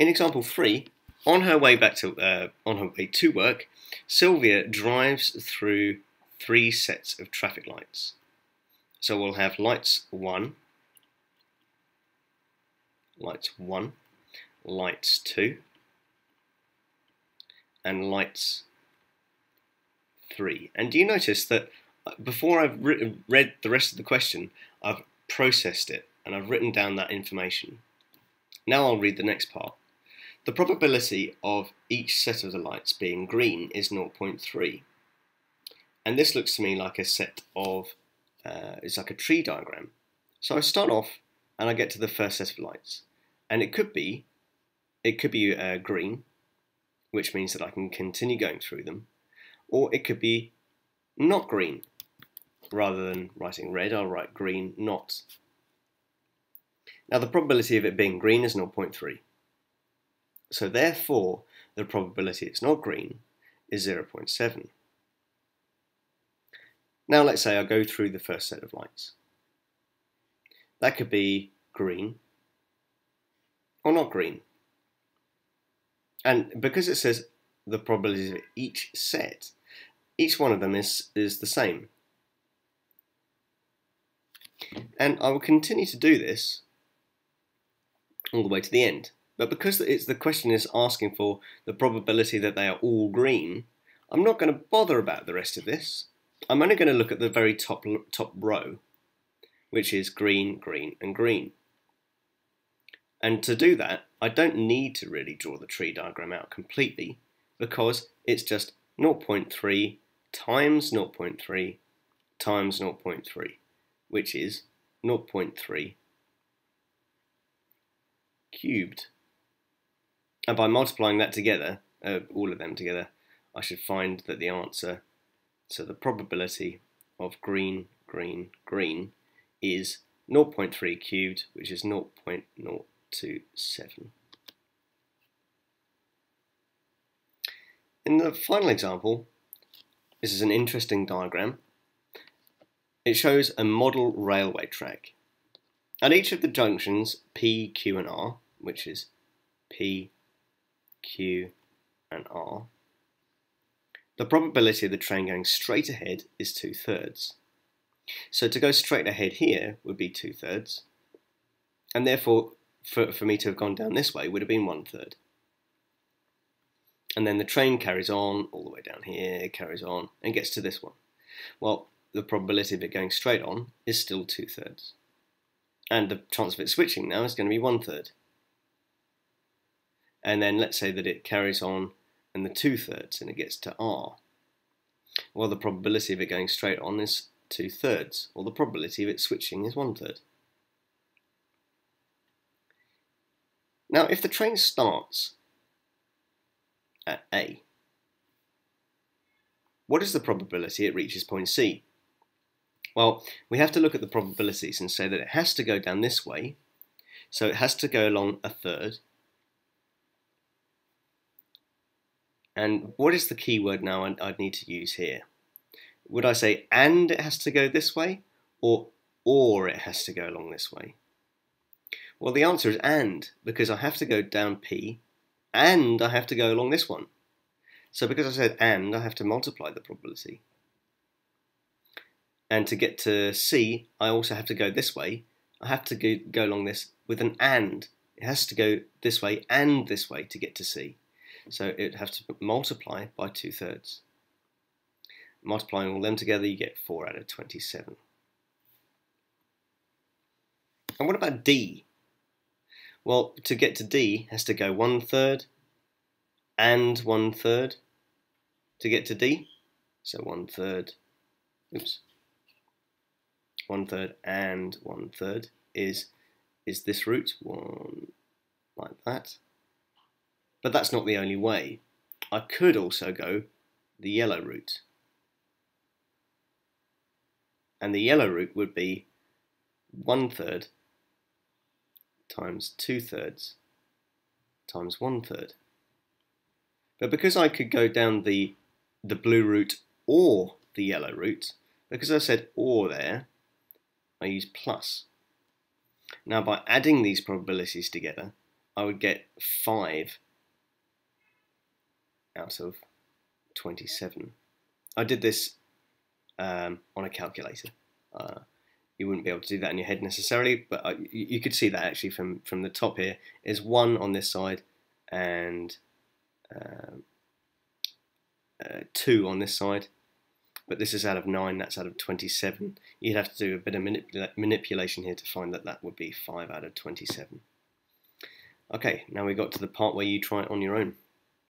In example 3, on her way to work, Sylvia drives through 3 sets of traffic lights. So we'll have lights 1, lights 2, and lights 3. And do you notice that before I've read the rest of the question, I've processed it and I've written down that information. Now I'll read the next part. The probability of each set of the lights being green is 0.3. And this looks to me like a set of, it's like a tree diagram. So I start off and I get to the first set of lights. And it could be green, which means that I can continue going through them. Or it could be not green. Rather than writing red, I'll write green not. Now the probability of it being green is 0.3. So therefore, the probability it's not green is 0.7. Now let's say I go through the first set of lights. That could be green or not green. And because it says the probability of each set, each one of them is the same. And I will continue to do this all the way to the end. But because the question is asking for the probability that they are all green, I'm not going to bother about the rest of this. I'm only going to look at the very top row, which is green, green, and green. And to do that, I don't need to really draw the tree diagram out completely, because it's just 0.3 times 0.3 times 0.3, which is 0.3 cubed. And by multiplying that together, all of them together, I should find that the answer, so the probability of green, green, green is 0.3 cubed, which is 0.027. In the final example, this is an interesting diagram. It shows a model railway track. At each of the junctions P, Q and R, which is P, Q and R, the probability of the train going straight ahead is 2/3. So to go straight ahead here would be 2/3, and therefore for me to have gone down this way would have been 1/3. And then the train carries on all the way down here, carries on, and gets to this one. Well, the probability of it going straight on is still 2/3. And the chance of it switching now is going to be 1/3. And then let's say that it carries on and the 2/3 and it gets to R. Well, the probability of it going straight on is 2/3, or the probability of it switching is 1/3. Now, if the train starts at A, what is the probability it reaches point C? Well, we have to look at the probabilities and say that it has to go down this way, so it has to go along 1/3. And what is the key word now I'd need to use here? Would I say and it has to go this way, or it has to go along this way? Well, the answer is and, because I have to go down P and I have to go along this one. So because I said and, I have to multiply the probability. And to get to C, I also have to go this way. I have to go along this with an and. It has to go this way and this way to get to C. So it has to multiply by 2/3. Multiplying all them together, you get 4 out of 27. And what about D? Well, to get to D, it has to go 1/3 and 1/3 to get to D. So 1/3, oops, 1/3 and 1/3 is this route, one like that. But that's not the only way. I could also go the yellow route. And the yellow route would be 1/3 times 2/3 times 1/3. But because I could go down the blue route or the yellow route, because I said or there, I use plus. Now by adding these probabilities together, I would get 5 out of 27. I did this on a calculator. You wouldn't be able to do that in your head necessarily, but you could see that actually from the top here is 1 on this side and 2 on this side. But this is out of 9, that's out of 27. You'd have to do a bit of manipulation here to find that that would be 5 out of 27. Okay, now we got to the part where you try it on your own.